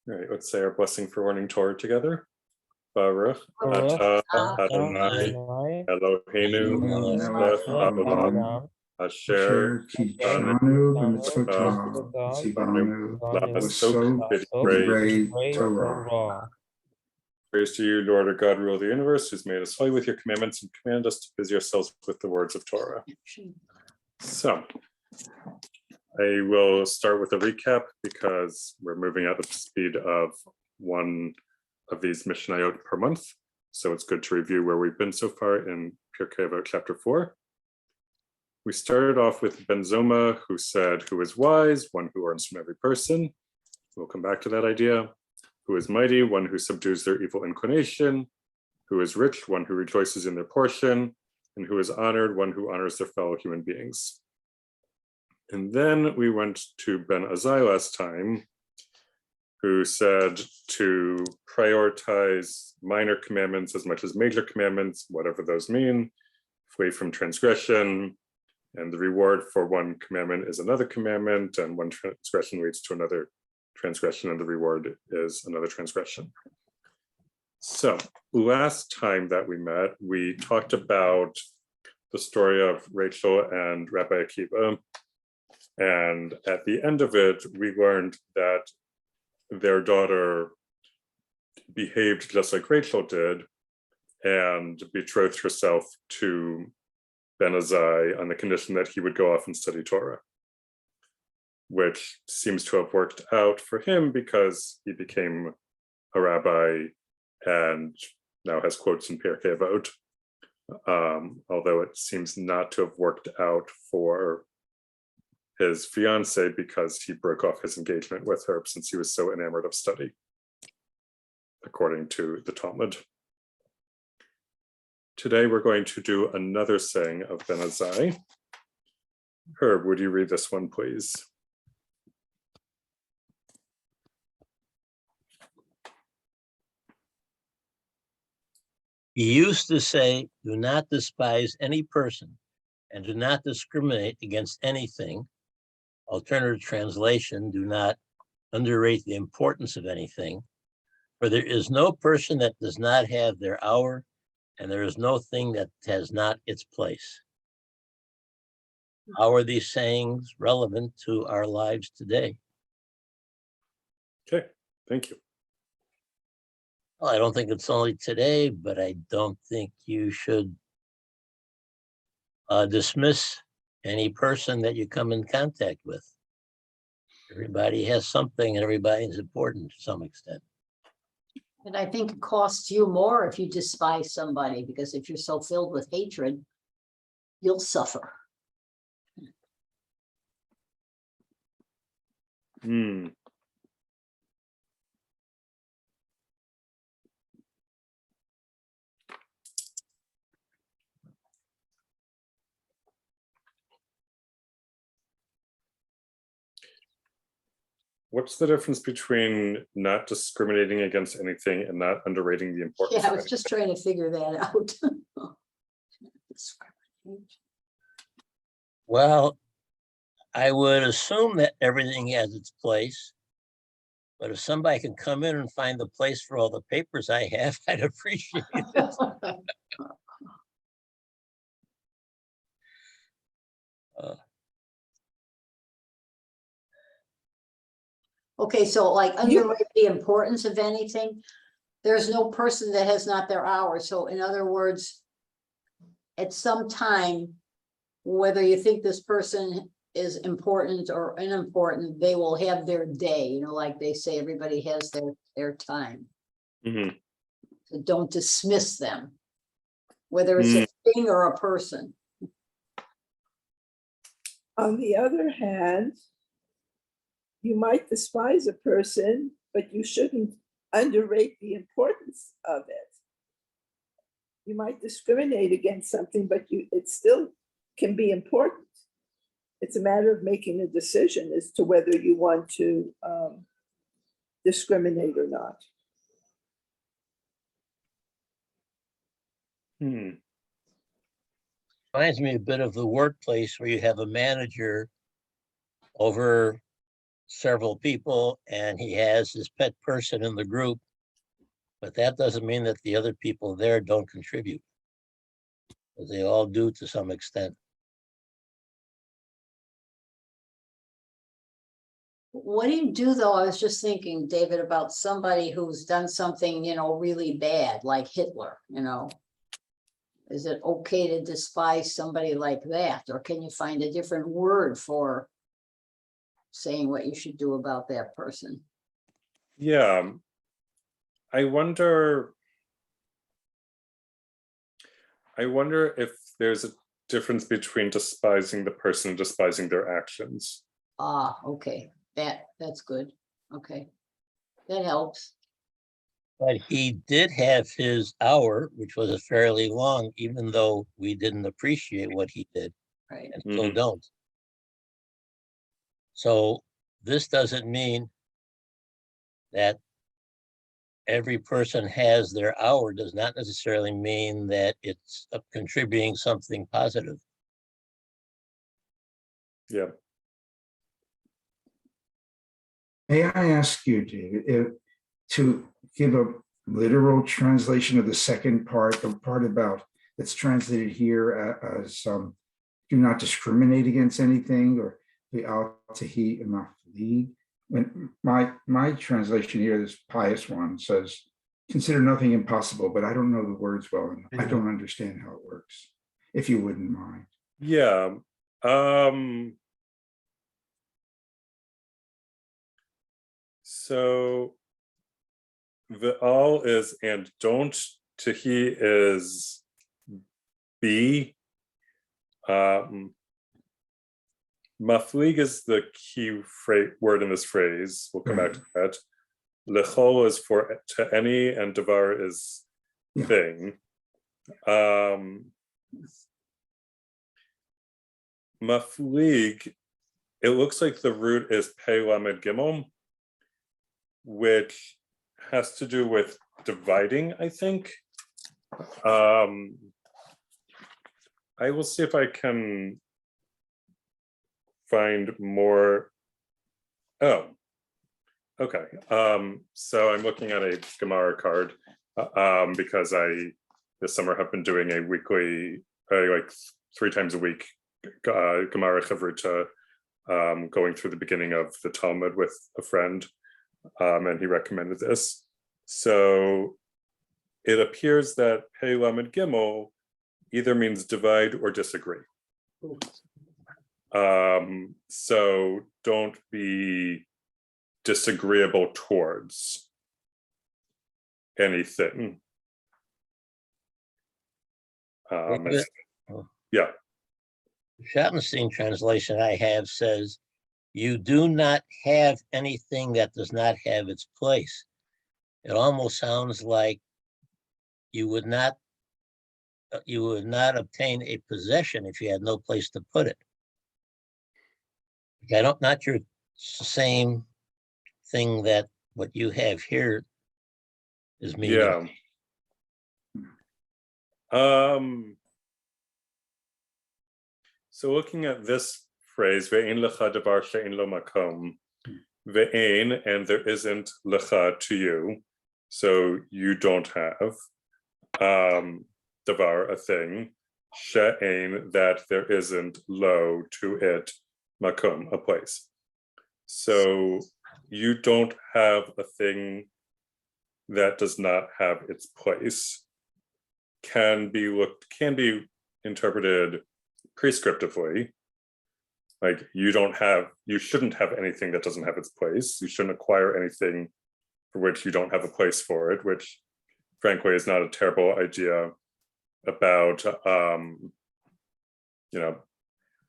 All right, let's say our blessing for learning Torah together. Baruch Baruch atah Adonai Eloheinu melech haolam asher kitanu b'mitzvotav tzivanu l'asok b'divrei Torah. Praise to you, Lord our God, rule of the universe, who's made us holy with your commandments and commanded us to busy ourselves with the words of Torah. So, I will start with a recap because we're moving at the speed of one of these Mishnayot per month. So it's good to review where we've been so far in Pirkei Avot chapter 4. We started off with Ben Zoma, who said, who is wise, one who learns from every person. We'll come back to that idea. Who is mighty, one who subdues their evil inclination. Who is rich, one who rejoices in their portion. And who is honored, one who honors their fellow human beings. And then we went to Ben Azai last time, who said to prioritize minor commandments as much as major commandments, whatever those mean, flee from transgression, and the reward for one commandment is another commandment, and one transgression leads to another transgression, and the reward is another transgression. So last time that we met, we talked about the story of Rachel and Rabbi Akiva. And at the end of it, we learned that their daughter behaved just like Rachel did and betrothed herself to Ben Azai on the condition that he would go off and study Torah, which seems to have worked out for him because he became a rabbi and now has quotes in Pirkei Avot, although it seems not to have worked out for his fiance because he broke off his engagement with her since he was so enamored of study, according to the Talmud. Today we're going to do another saying of Ben Azai. Herb, would you read this one, please? He used to say, do not despise any person and do not discriminate against anything. Alternative translation, do not underrate the importance of anything. For there is no person that does not have their hour, and there is no thing that has not its place. How are these sayings relevant to our lives today? Okay, thank you. Well, I don't think it's only today, but I don't think you should dismiss any person that you come in contact with. Everybody has something and everybody is important to some extent. And I think it costs you more if you despise somebody, because if you're so filled with hatred, you'll suffer. What's the difference between not discriminating against anything and not underrating the importance Yeah, I of was anything? just trying to figure that out. Well, I would assume that everything has its place, but if somebody can come in and find the place for all the papers I have, I'd appreciate it. Okay, so like underrate the importance of anything. There's no person that has not their hour. So in other words, at some time, whether you think this person is important or unimportant, they will have their day, you know, like they say, everybody has their time. Mhm. So don't dismiss them, whether it's a thing or a person. On the other hand, you might despise a person, but you shouldn't underrate the importance of it. You might discriminate against something, but it still can be important. It's a matter of making a decision as to whether you want to discriminate or not. Reminds me a bit of the workplace where you have a manager over several people and he has his pet person in the group, but that doesn't mean that the other people there don't contribute. But they all do to some extent. What do you do though? I was just thinking, David, about somebody who's done something, really bad, like Hitler, Is it okay to despise somebody like that? Or can you find a different word for saying what you should do about that person? Yeah. I wonder if there's a difference between despising the person and despising their actions. Ah, okay. That's good. Okay. That helps. But he did have his hour, which was a fairly long, even though we didn't appreciate what he did Right. and still Mhm. don't. So this doesn't mean that every person has their hour, does not necessarily mean that it's contributing something positive. Yeah. May I ask you, David, to give a literal translation of the second part, the part about that's translated here as do not discriminate against anything, or the al tahi maflig. When my translation here, this pious one, says, consider nothing impossible, but I don't know the words well, and I don't understand how it works, if you wouldn't mind. Yeah. So the all is and don't, tahi is be. Maflig is the key word in this phrase. We'll come back to that. Lechol is for to any, and davar is thing. Maflig, it looks like the root is pei lamed gimel, which has to do with dividing, I think. I will see if I can find more. Oh, okay. So I'm looking at a Gemara card because I this summer have been doing a weekly, like 3 times a week, Gemara Chavruta, going through the beginning of the Talmud with a friend, and he recommended this. So it appears that Pei Lamed Gimel either means divide or disagree. So don't be disagreeable towards anything. Yeah. The Schottenstein translation I have says, you do not have anything that does not have its place. It almost sounds like you would not obtain a possession if you had no place to put it. Not your same thing that what you have here is meaning. Yeah. So looking at this phrase, ve'ein lecha davar she'ein lo makom, ve'ein, and there isn't lecha to you, so you don't have, davar, a thing, she'ein, that there isn't, lo, to it, makom, a place. So you don't have a thing that does not have its place. Can be interpreted prescriptively, like you shouldn't have anything that doesn't have its place. You shouldn't acquire anything for which you don't have a place for it, which frankly is not a terrible idea about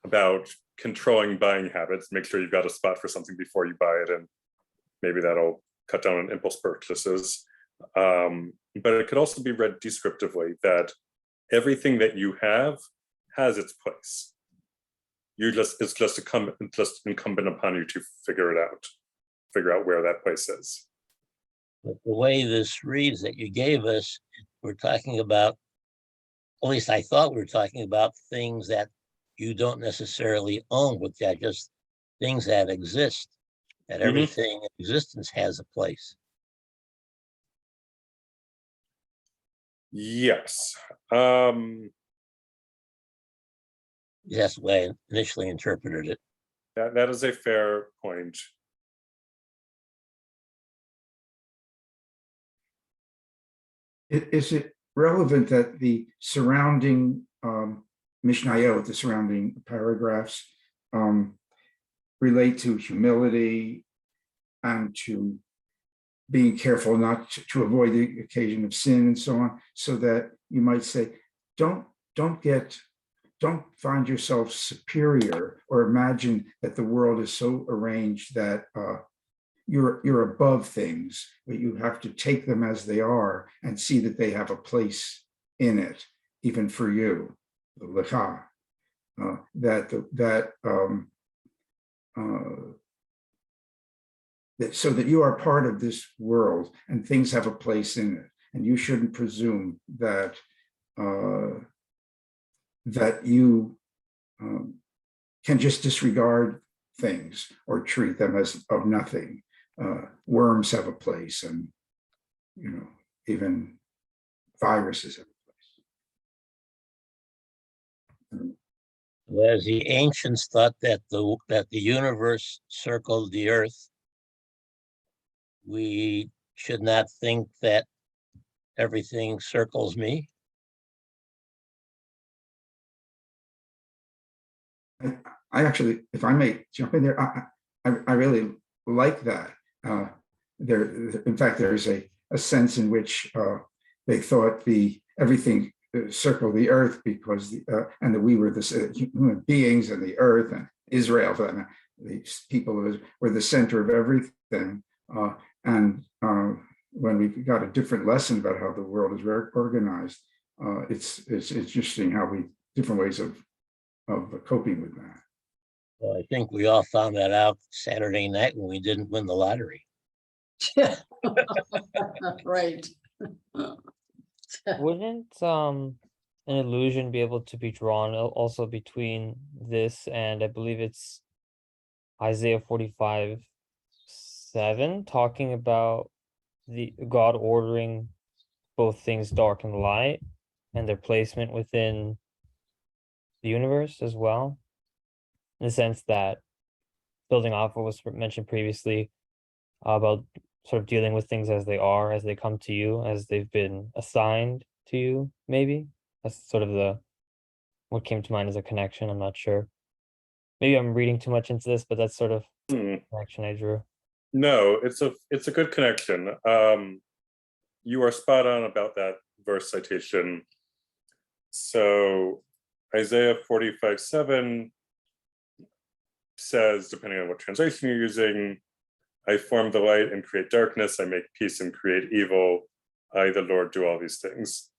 about controlling buying habits. Make sure you've got a spot for something before you buy it, and maybe that'll cut down on impulse purchases. But it could also be read descriptively, that everything that you have has its place. It's just incumbent upon you to figure out where that place is. But the way this reads that you gave us, we're talking about, at least I thought we were talking about things that you don't necessarily own, but they're just things that exist. that Mhm. everything in existence has a place. Yes. That's the way I initially interpreted it. That is a fair point. Is it relevant that the surrounding Mishnayot, the surrounding paragraphs, relate to humility and to being careful not to avoid the occasion of sin and so on, so that you might say, don't find yourself superior or imagine that the world is so arranged that you're above things, but you have to take them as they are and see that they have a place in it, even for you, the lecha. So that you are part of this world and things have a place in it, and you shouldn't presume that that you can just disregard things or treat them as of nothing. Worms have a place, and even viruses have a place. Whereas the ancients thought that the universe circled the earth, we should not think that everything circles me. I actually, if I may jump in there, I really like that. In fact, there's a sense in which they thought everything circled the earth because and that we were the human beings and the earth and Israel, for that, these people were the center of everything. And when we got a different lesson about how the world is organized, it's interesting how different ways of coping with that. Well, I think we all found that out Saturday night when we didn't win the lottery. Right. Wouldn't an illusion be able to be drawn also between this and I believe it's Isaiah 45:7, talking about the God ordering both things dark and light and their placement within the universe as well, in the sense that, building off what was mentioned previously about sort of dealing with things as they are, as they come to you, as they've been assigned to you, maybe. That's sort of what came to mind as a connection. I'm not sure. Maybe I'm reading too much into this, but that's sort of the connection I drew. No, it's a good connection. You are spot on about that verse citation. So Isaiah 45:7 says, depending on what translation you're using, I form the light and create darkness. I make peace and create evil. I, the Lord, do all these things.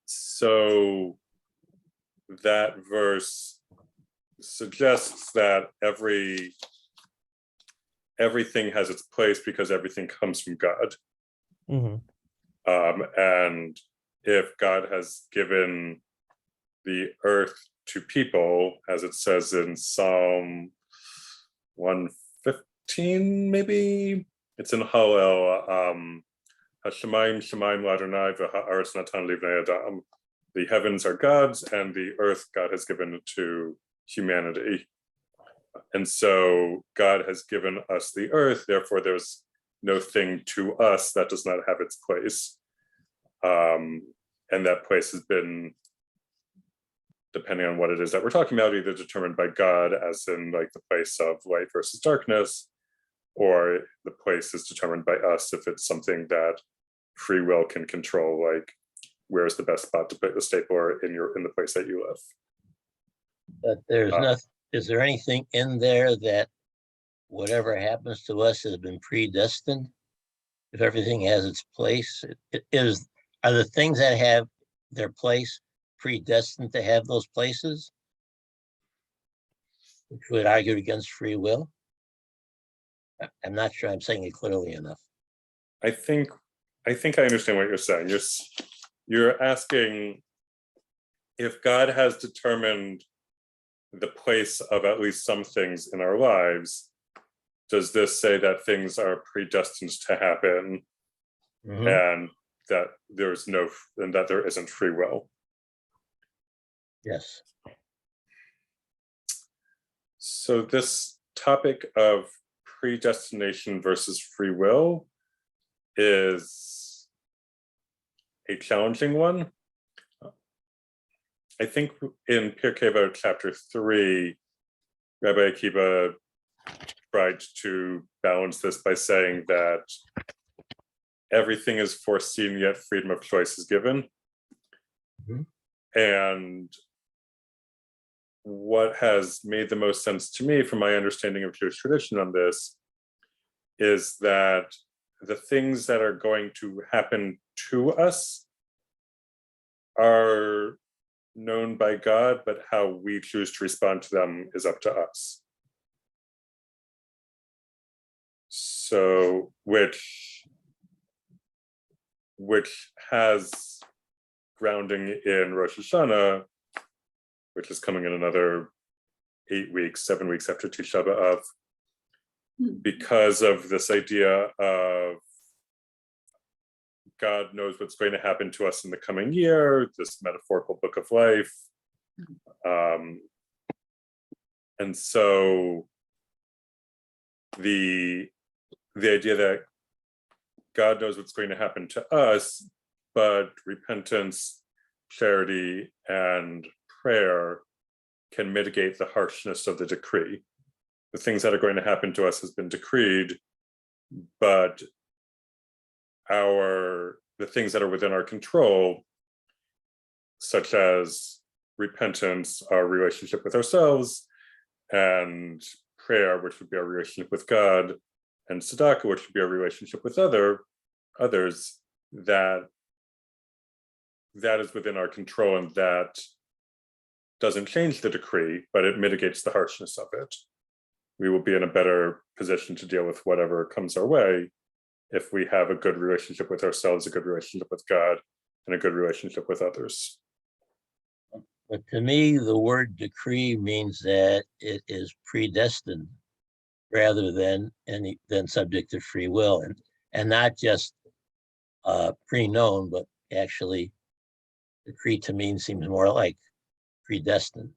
So that verse suggests that everything has its place because everything comes from God. And if God has given the earth to people, as it says in Psalm 115, maybe it's in Hallel, Hashemayim Shemayim Ladonai v'ha'aretz natan livnei adam. The heavens are God's, and the earth God has given to humanity. And so God has given us the earth, therefore there's no thing to us that does not have its place. And that place has been, depending on what it is that we're talking about, either determined by God, as in like the place of light versus darkness, or the place is determined by us if it's something that free will can control, like where's the best spot to put the stapler in the place that you live. But there's nothing. Is there anything in there that whatever happens to us has been predestined? If everything has its place, are the things that have their place predestined to have those places, which would argue against free will? I'm not sure I'm saying it clearly enough. I think I understand what you're saying. You're asking if God has determined the place of at least some things in our lives, does this say that things are predestined to happen Mhm. and that there isn't free will? Yes. So this topic of predestination versus free will is a challenging one. I think in Pirkei Avot chapter 3, Rabbi Akiva tried to balance this by saying that everything is foreseen, yet freedom of choice is given. Mhm. And what has made the most sense to me from my understanding of Jewish tradition on this is that the things that are going to happen to us are known by God, but how we choose to respond to them is up to us. So, which has grounding in Rosh Hashanah, which is coming in another 8 weeks, 7 weeks after Tisha B'Av, because of this idea of God knows what's going to happen to us in the coming year, this metaphorical book of life. And so the idea that God knows what's going to happen to us, but repentance, charity, and prayer can mitigate the harshness of the decree. The things that are going to happen to us has been decreed, but the things that are within our control, such as repentance, our relationship with ourselves, and prayer, which would be our relationship with God, and tzedakah, which would be our relationship with others, that is within our control, and that doesn't change the decree, but it mitigates the harshness of it. We will be in a better position to deal with whatever comes our way if we have a good relationship with ourselves, a good relationship with God, and a good relationship with others. But to me, the word decree means that it is predestined rather than subject to free will, and not just pre-known, but actually decree to me seems more like predestined.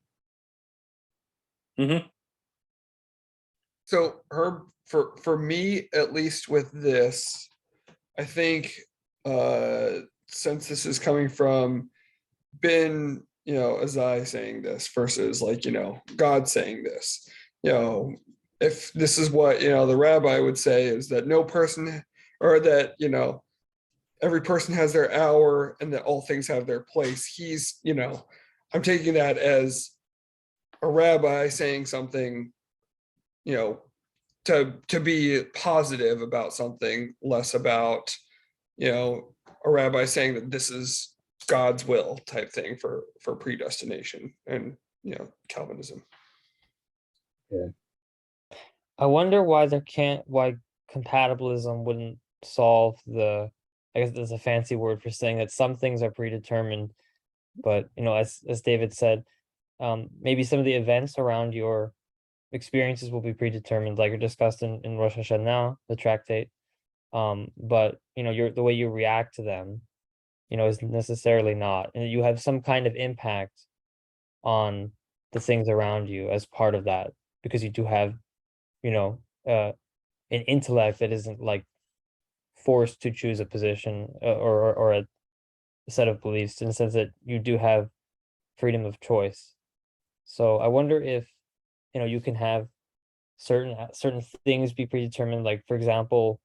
Mm-hmm. So Herb, for me, at least with this, I think since this is coming from Ben, Azai saying this versus God saying this, if this is what the rabbi would say, is that no person, or that every person has their hour and that all things have their place. He's I'm taking that as a rabbi saying something to be positive about something, less about a rabbi saying that this is God's will type thing for predestination and Calvinism. I wonder why compatibilism wouldn't solve I guess there's a fancy word for saying that some things are predetermined, but as David said, maybe some of the events around your experiences will be predetermined, like are discussed in Rosh Hashanah, the tractate. But the way you react to them, is necessarily not, and you have some kind of impact on the things around you as part of that, because you do have an intellect that isn't like forced to choose a position or a set of beliefs, in the sense that you do have freedom of choice. So I wonder if you can have certain things be predetermined, like for example,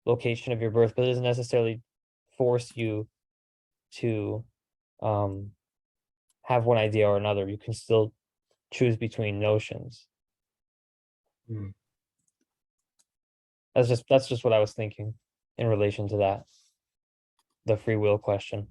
location of your birth, but it doesn't necessarily force you to have one idea or another. You can still choose between notions. Hmm. That's just what I was thinking in relation to that, the free will question.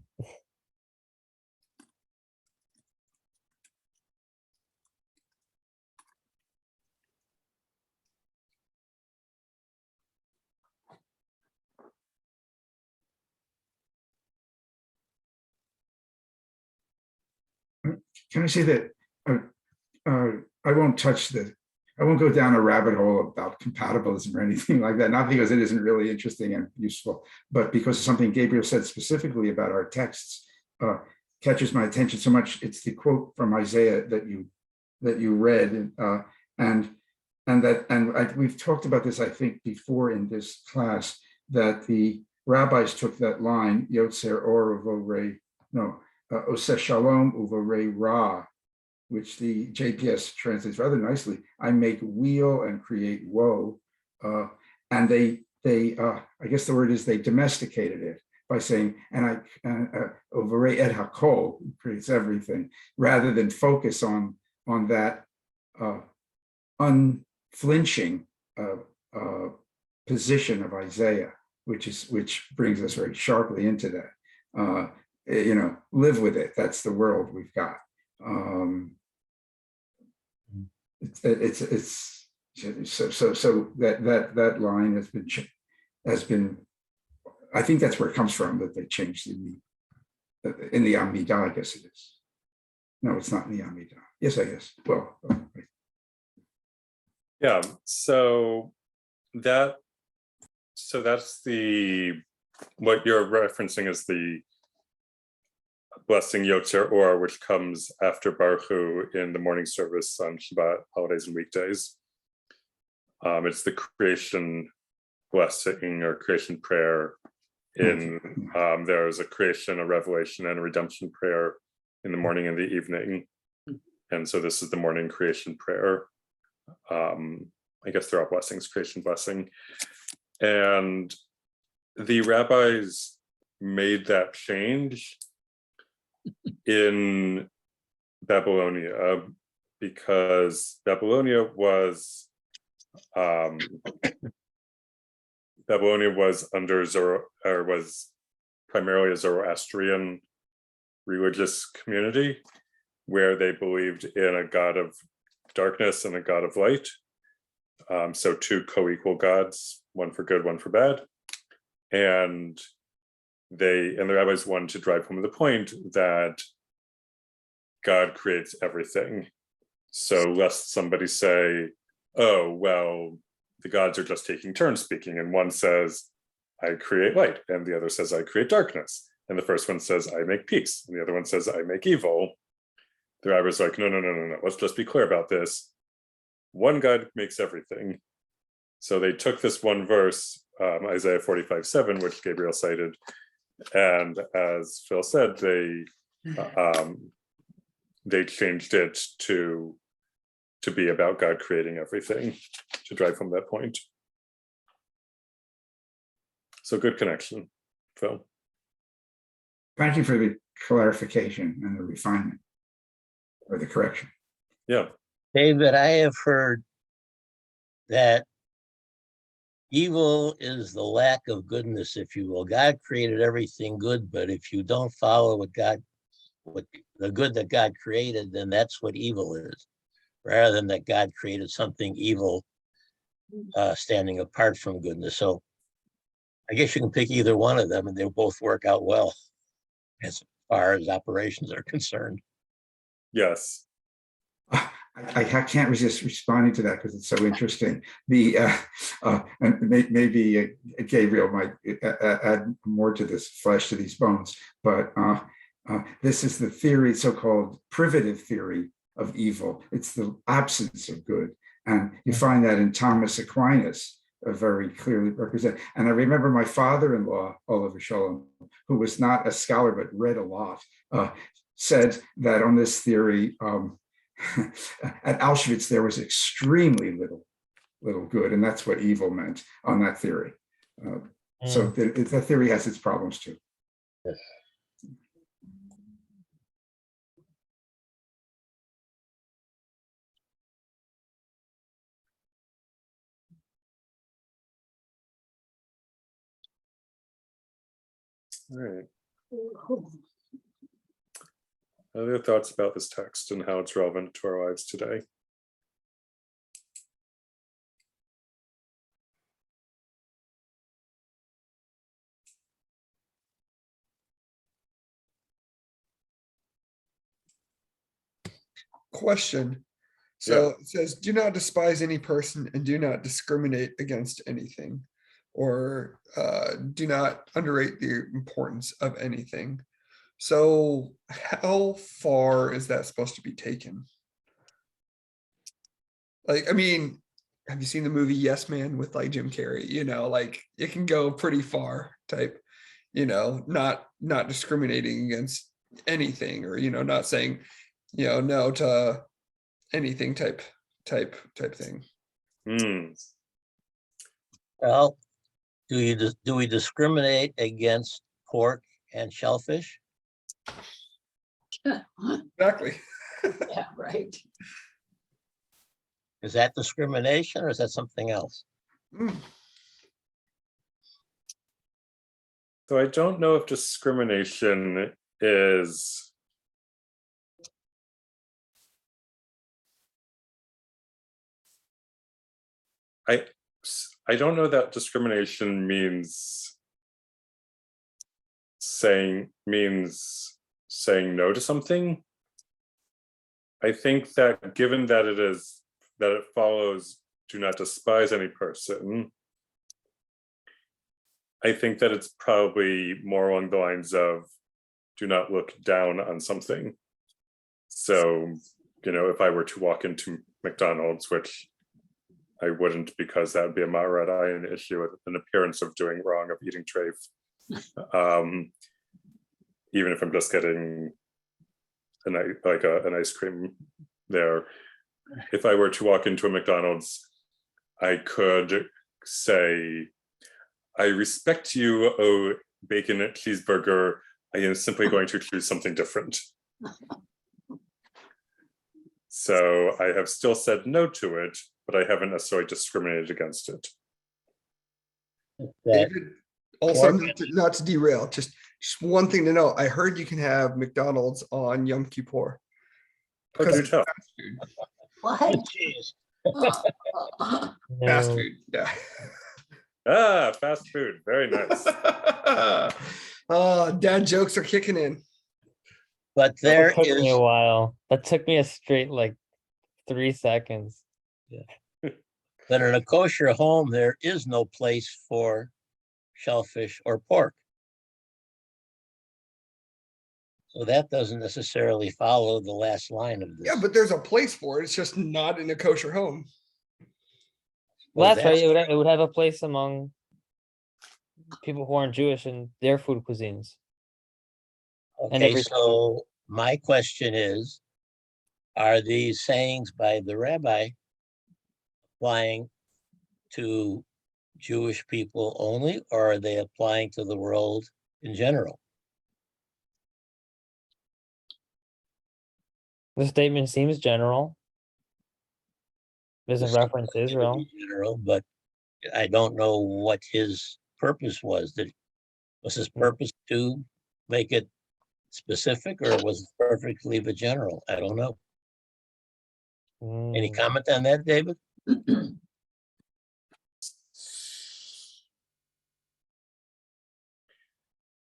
Can I say that I won't I won't go down a rabbit hole about compatibilism or anything like that, not because it isn't really interesting and useful, but because something Gabriel said specifically about our texts catches my attention so much. It's the quote from Isaiah that you read, we've talked about this, I think, before in this class, that the rabbis took that line, Yotzer Or Uvorei, Oseh Shalom Uvorei Ra, which the JPS translates rather nicely. I make weal and create woe. And they I guess the word is they domesticated it by saying, Uvorei Et Hakol, creates everything, rather than focus on that unflinching position of Isaiah, which brings us very sharply into that. Live with it. That's the world we've got. It's so that line has been. I think that's where it comes from, that they changed in the Amidah. I guess it is. No, it's not in the Amidah. Yes, I guess. Well. Yeah. So that's what you're referencing is the blessing Yotzer Or, which comes after Baruch Hu in the morning service on Shabbat, holidays, and weekdays. It's the creation blessing or creation prayer. There's a creation, a revelation, and a redemption prayer in the morning and the evening. And so this is the morning creation prayer. I guess they're all blessings, creation blessing. And the rabbis made that change in Babylonia because Babylonia was under was primarily a Zoroastrian religious community where they believed in a god of darkness and a god of light. So two co-equal gods, one for good, one for bad. And the rabbis wanted to drive home the point that God creates everything. So lest somebody say, oh, well, the gods are just taking turns speaking. And one says, I create light. And the other says, I create darkness. And the first one says, I make peace. And the other one says, I make evil. The rabbis are like, no. Let's just be clear about this. One God makes everything. So they took this one verse, Isaiah 45:7, which Gabriel cited, and as Phil said, they changed it to be about God creating everything, to drive home that point. So good connection, Phil. Thank you for the clarification and the refinement or the correction. Yeah. David, I have heard that evil is the lack of goodness, if you will. God created everything good, but if you don't follow what the good that God created, then that's what evil is, rather than that God created something evil standing apart from goodness. So I guess you can pick either one of them and they'll both work out well as far as operations are concerned. Yes. I can't resist responding to that because it's so interesting. And maybe Gabriel might add more to this flesh to these bones, but this is the theory, so-called privative theory of evil. It's the absence of good, and you find that in Thomas Aquinas very clearly represented. And I remember my father-in-law, Oliver Shalom, who was not a scholar but read a lot, said that on this theory. At Auschwitz, there was extremely little good, and that's what evil meant on that theory. So that theory has its problems too. Yes. All right. Other thoughts about this text and how it's relevant to our lives today? Question. So it says, do not despise any person and do not discriminate against anything, or do not underrate the importance of anything. So how far is that supposed to be taken? Like, I mean, have you seen the movie Yes Man with like Jim Carrey? You know, like it can go pretty far type, you know, not discriminating against anything, or, you know, not saying, you know, no to anything type thing. Hmm. Well, do we discriminate against pork and shellfish? Exactly. Yeah, right. Is that discrimination or is that something else? Mm. So I don't know if discrimination is I don't know that discrimination means saying no to something. I think that given that it follows do not despise any person, I think that it's probably more along the lines of do not look down on something. So, you know, if I were to walk into McDonald's, which I wouldn't, because that would be a Maharat Ayin issue with an appearance of doing wrong, of eating treif. Even if I'm just getting an ice cream there. If I were to walk into a McDonald's, I could say, I respect you, oh bacon cheeseburger. I am simply going to choose something different. So I have still said no to it, but I haven't necessarily discriminated against it. That David, also not to derail, just one thing to know. I heard you can have McDonald's on Yom Kippur. Oh, do tell. What? Jeez. Fast No. food, yeah. Ah, fast food, very nice. Dad jokes are kicking in. But That there took me is, a while. That took me a straight like 3 seconds. but in a kosher home, there is no place for shellfish or pork. So that doesn't necessarily follow the last line of this. Yeah, but there's a place for it. It's just not in a kosher home. Well, Well, that's right. It would have a place among people who aren't Jewish and their food cuisines. and Okay, every- so my question is, are these sayings by the rabbi applying to Jewish people only, or are they applying to the world in general? The statement seems general. Doesn't reference It would be Israel. general, but I don't know what his purpose was. Was his purpose to make it specific, or was it perfect to leave it general? I don't know. Any Mm. comment on that, David?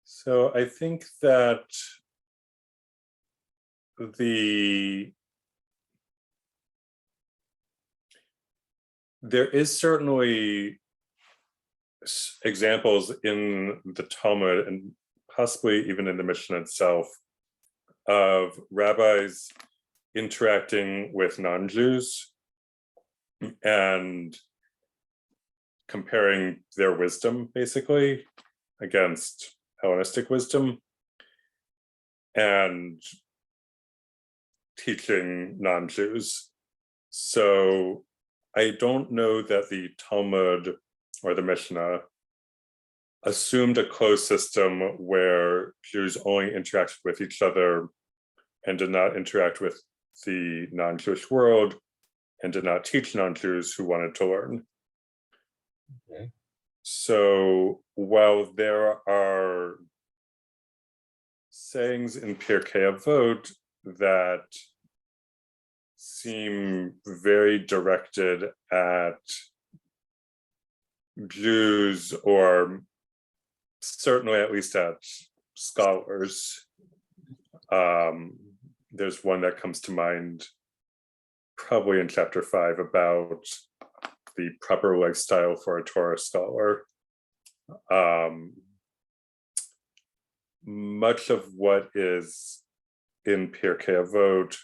So I think that there is certainly examples in the Talmud and possibly even in the Mishnah itself of rabbis interacting with non-Jews and comparing their wisdom basically against Hellenistic wisdom and teaching non-Jews. So I don't know that the Talmud or the Mishnah assumed a closed system where Jews only interacted with each other and did not interact with the non-Jewish world and did not teach non-Jews who wanted to learn. Okay. So while there are sayings in Pirkei Avot that seem very directed at Jews, or certainly at least at scholars. There's one that comes to mind probably in chapter 5 about the proper lifestyle for a Torah scholar. Much of what is in Pirkei Avot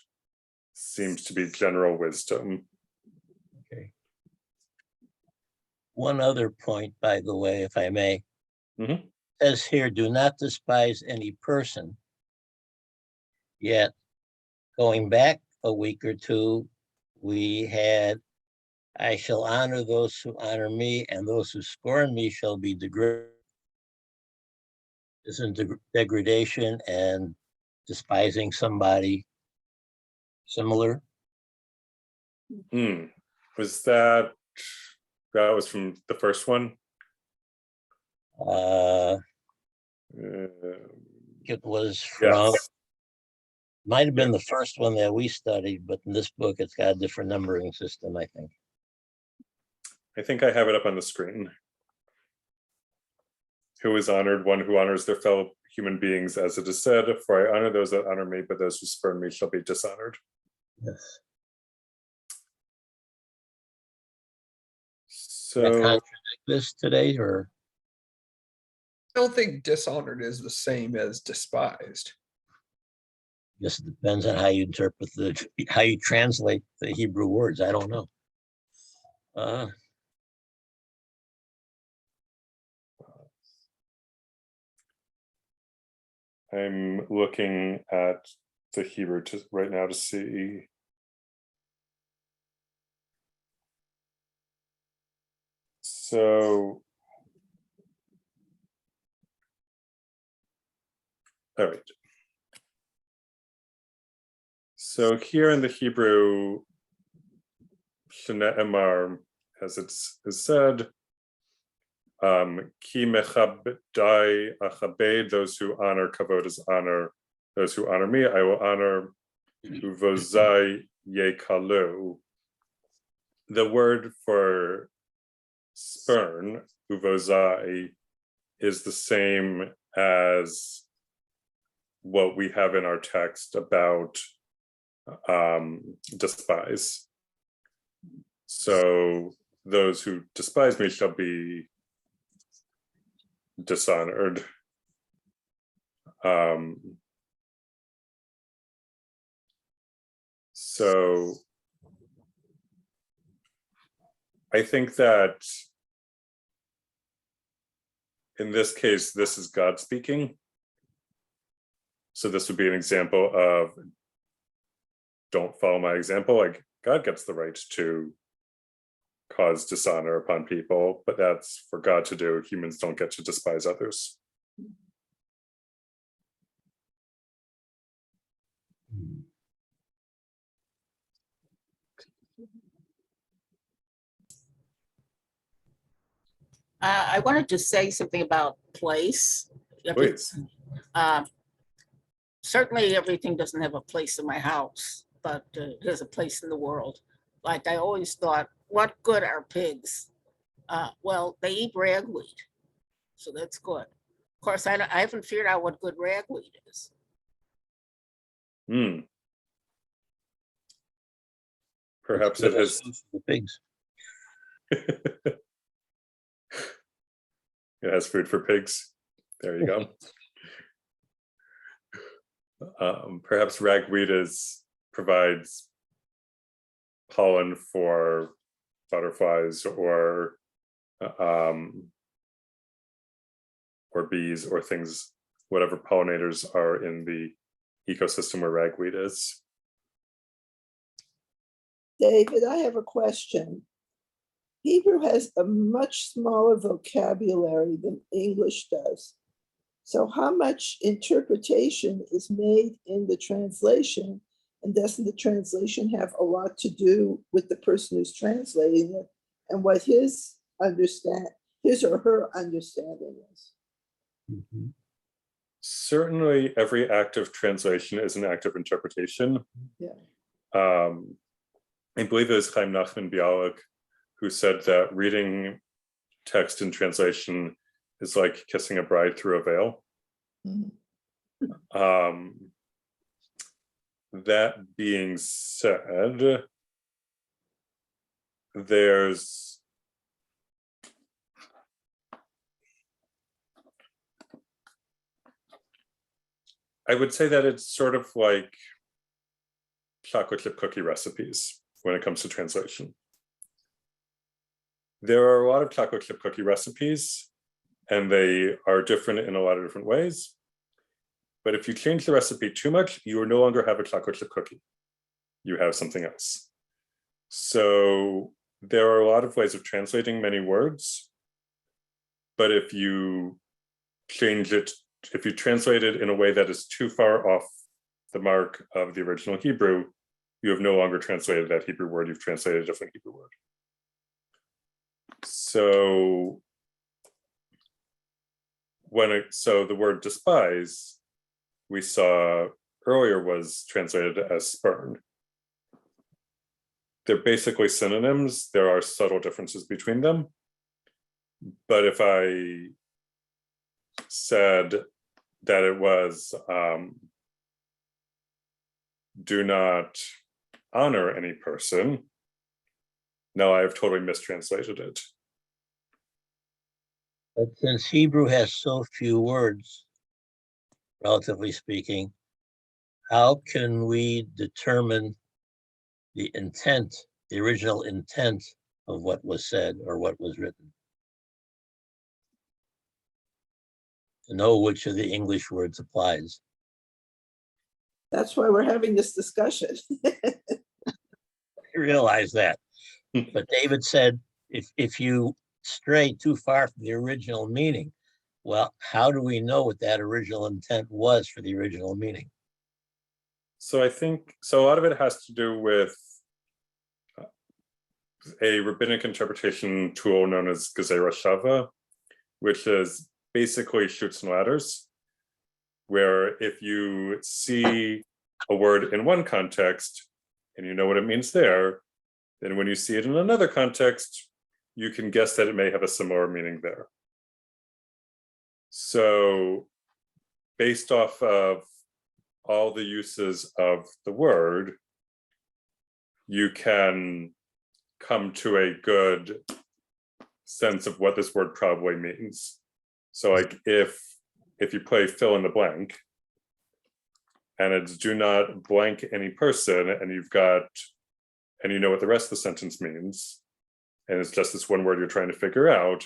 seems to be general wisdom. Okay. One other point, by the way, if I may. Mhm. Says here, do not despise any person. Yet, going back a week or two, we had, I shall honor those who honor me, and those who scorn me shall be degraded. Isn't degradation and despising somebody similar? Was that was from the first one? It was from, Yes, might have been the first one that we studied, but in this book, it's got a different numbering system, I think. I think I have it up on the screen. Who is honored? One who honors their fellow human beings, as it is said, for I honor those that honor me, but those who spurn me shall be dishonored. Yes. So That contradict this today, or? I don't think dishonored is the same as despised. Just depends on how you interpret how you translate the Hebrew words. I don't know. I'm looking at the Hebrew right now to see. So, all right. So here in the Hebrew, Shne'emar, as it's said, Ki mechabdai achabed, those who honor, kavod is honor, those who honor me, I will honor, uvozai yekalu. The word for spurn, uvozai, is the same as what we have in our text about despise. So those who despise me shall be dishonored. So I think that in this case, this is God speaking. So this would be an example of don't follow my example. Like God gets the right to cause dishonor upon people, but that's for God to do. Humans don't get to despise others. I wanted to say something about place. Please. Certainly everything doesn't have a place in my house, but it has a place in the world. Like I always thought, what good are pigs? Well, they eat ragweed, so that's good. Of course, I haven't figured out what good ragweed is. Perhaps it has the pigs. It has food for pigs. There you go. Perhaps ragweed provides pollen for butterflies or bees or things, whatever pollinators are in the ecosystem where ragweed is. David, I have a question. Hebrew has a much smaller vocabulary than English does. So how much interpretation is made in the translation? And doesn't the translation have a lot to do with the person who's translating it and what his or her understanding is? Mm-hmm. Certainly, every act of translation is an act of interpretation. Yeah. I believe it was Chaim Nachman Bialik who said that reading text in translation is like kissing a bride through a veil. Mm-hmm. That being said, there's I would say that it's sort of like chocolate chip cookie recipes when it comes to translation. There are a lot of chocolate chip cookie recipes, and they are different in a lot of different ways. But if you change the recipe too much, you will no longer have a chocolate chip cookie. You have something else. So there are a lot of ways of translating many words, but if you change it, if you translate it in a way that is too far off the mark of the original Hebrew, you have no longer translated that Hebrew word, you've translated a different Hebrew word. So so the word despise, we saw earlier, was translated as spurn. They're basically synonyms. There are subtle differences between them. But if I said that it was do not honor any person, now I have totally mistranslated it. But since Hebrew has so few words, relatively speaking, how can we determine the intent, the original intent of what was said or what was written? To know which of the English words applies. That's why we're having this discussion. I realize that. But David said, if you stray too far from the original meaning, well, how do we know what that original intent was for the original meaning? So I think, so a lot of it has to do with a rabbinic interpretation tool known as Gezerah Shava, which is basically chutes and ladders, where if you see a word in one context and you know what it means there, then when you see it in another context, you can guess that it may have a similar meaning there. So based off of all the uses of the word, you can come to a good sense of what this word probably means. So like if you play fill in the blank and it's do not blank any person, and you know what the rest of the sentence means, and it's just this one word you're trying to figure out,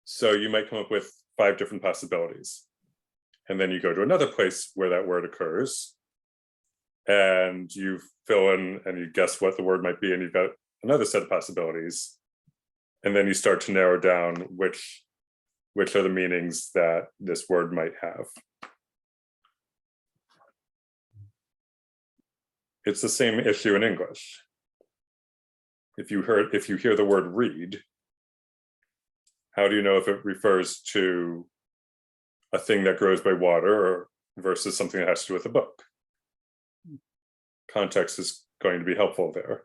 so you might come up with 5 different possibilities. And then you go to another place where that word occurs, and you fill in and you guess what the word might be, and you've got another set of possibilities. And then you start to narrow down which are the meanings that this word might have. It's the same issue in English. If you hear the word read, how do you know if it refers to a thing that grows by water versus something that has to do with a book? Context is going to be helpful there.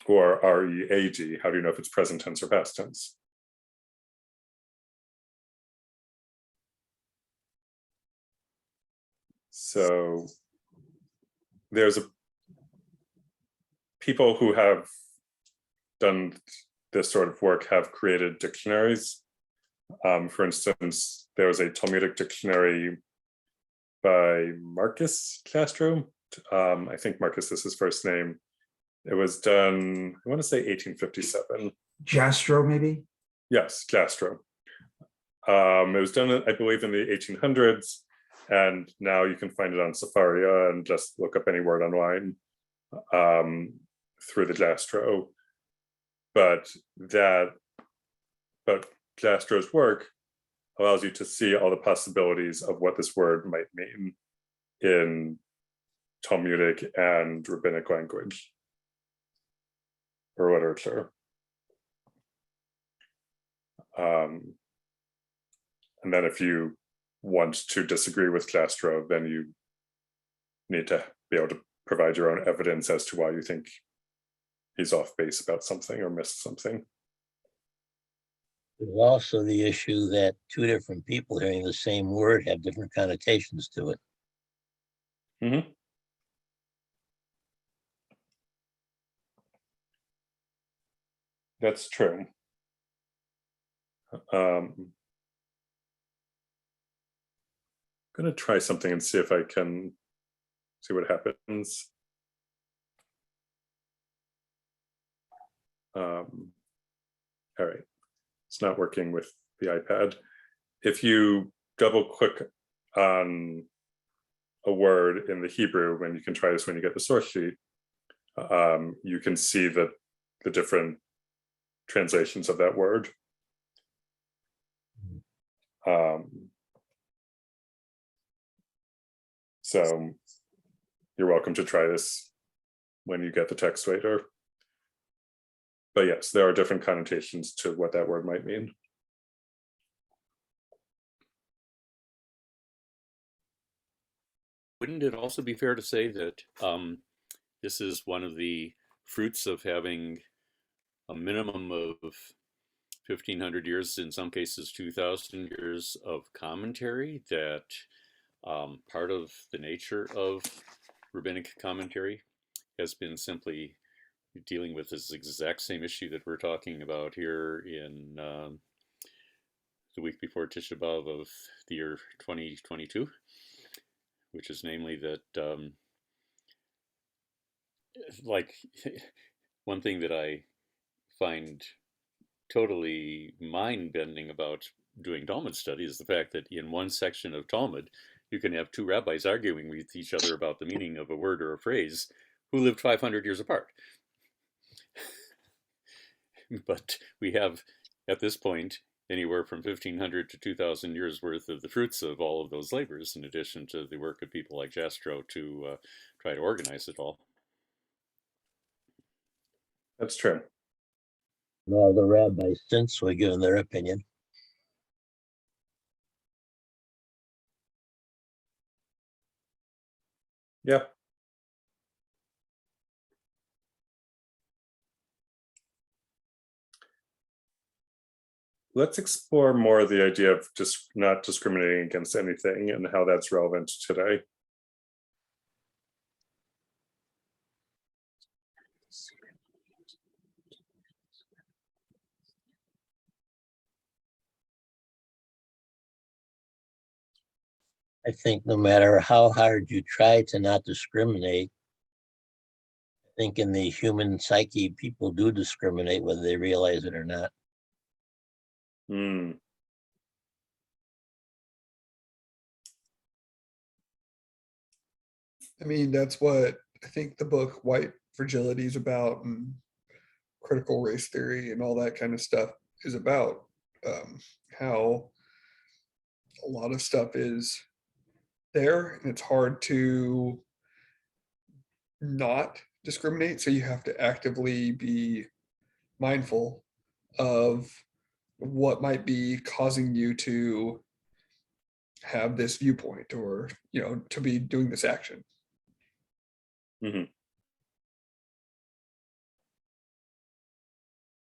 Or READ, how do you know if it's present tense or past tense? So there's people who have done this sort of work have created dictionaries. For instance, there was a Talmudic dictionary by Marcus Castro. I think Marcus is his first name. It was done, I want to say 1857. Jastro, maybe? Yes, Castro. It was done, I believe, in the 1800s, and now you can find it on Safaria and just look up any word online through the Castro. But Castro's work allows you to see all the possibilities of what this word might mean in Talmudic and rabbinic language or literature. And then if you want to disagree with Castro, then you need to be able to provide your own evidence as to why you think he's off base about something or missed something. There's also the issue that 2 different people hearing the same word have different connotations to it. Mm-hmm. That's true. Going to try something and see if I can see what happens. All right, it's not working with the iPad. If you double click on a word in the Hebrew, and you can try this when you get the source sheet, you can see the different translations of that word. So you're welcome to try this when you get the text later. But yes, there are different connotations to what that word might mean. Wouldn't it also be fair to say that this is one of the fruits of having a minimum of 1,500 years, in some cases 2,000 years of commentary, that part of the nature of rabbinic commentary has been simply dealing with this exact same issue that we're talking about here in the week before Tisha B'Av of the year 2022, which is namely that, like, one thing that I find totally mind-bending about doing Talmud study is the fact that in one section of Talmud, you can have two rabbis arguing with each other about the meaning of a word or a phrase who lived 500 years apart. But we have, at this point, anywhere from 1,500 to 2,000 years worth of the fruits of all of those labors, in addition to the work of people like Jastrow to try to organize it all. That's true. All the rabbis since were given their opinion. Yeah. Let's explore more of the idea of just not discriminating against anything and how that's relevant today. I think no matter how hard you try to not discriminate, I think in the human psyche, people do discriminate whether they realize it or not. Hmm. I mean, that's what I think the book White Fragility is about, and critical race theory and all that kind of stuff is about. How a lot of stuff is there and it's hard to not discriminate. So you have to actively be mindful of what might be causing you to have this viewpoint, or, you know, to be doing this action. Mm-hmm.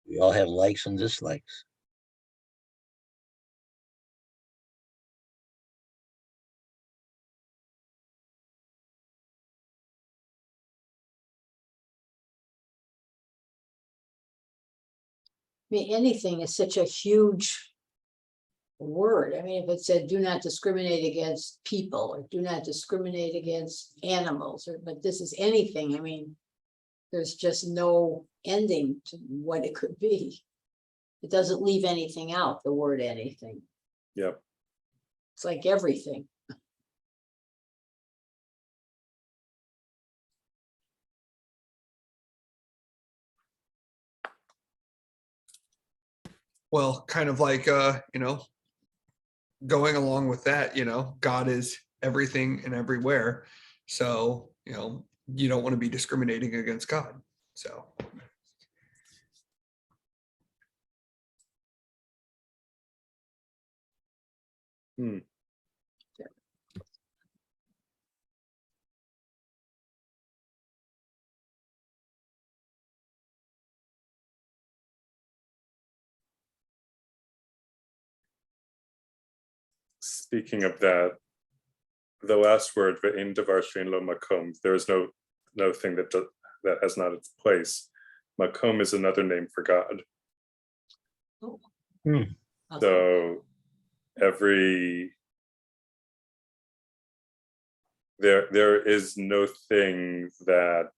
We all have likes and dislikes. I mean, anything is such a huge word. I mean, if it said, do not discriminate against people, or do not discriminate against animals, or, but this is anything. I mean, there's just no ending to what it could be. It doesn't leave anything out, the word anything. Yep. It's like everything. Well, kind of like, you know, going along with that, you know, God is everything and everywhere. So, you know, you don't want to be discriminating against God. So. Hmm. Speaking of that, the last word, ve'ein davar she'ein lo makom, there is no thing that has not its place. Makom is another name for God. Okay. So there is no thing that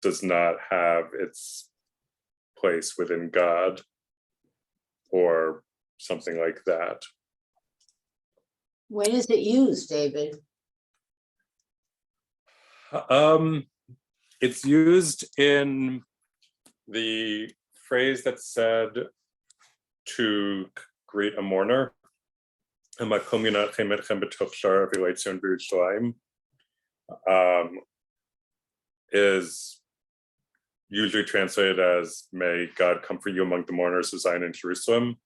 does not have its place within God or something like that. When is it used, David? It's used in the phrase that said to greet a mourner. Is usually translated as "May God comfort you among the mourners of Zion and Jerusalem."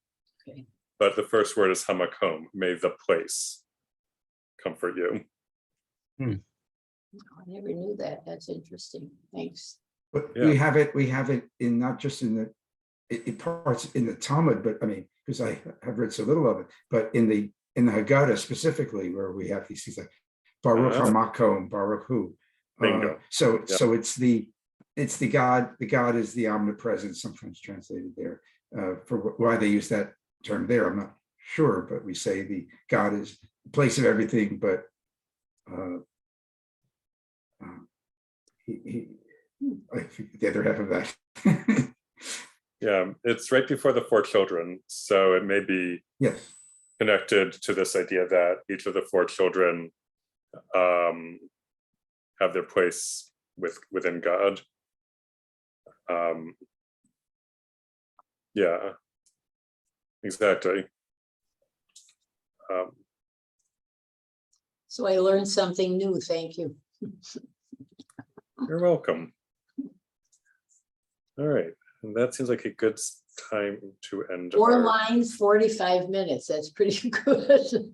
Okay. But the first word is hamakom, may the place comfort you. I never knew that. That's interesting. Thanks. But Yeah. we have it in not just in the parts in the Talmud, but I mean, because I have read so little of it, but in the Haggadah specifically, where we have these things like Baruch HaMakom, Baruch Hu. Bingo. So Yeah. so it's the God. The God is the omnipresent, sometimes translated there. For why they use that term there, I'm not sure, but we say the God is the place of everything, but I forget the other half of that. Yeah, it's right before the four children, so it may be Yes. connected to this idea that each of the four children have their place within God. Yeah, exactly. So I learned something new. Thank you. You're welcome. All right, and that seems like a good time to end. 4 lines, 45 minutes. That's pretty good.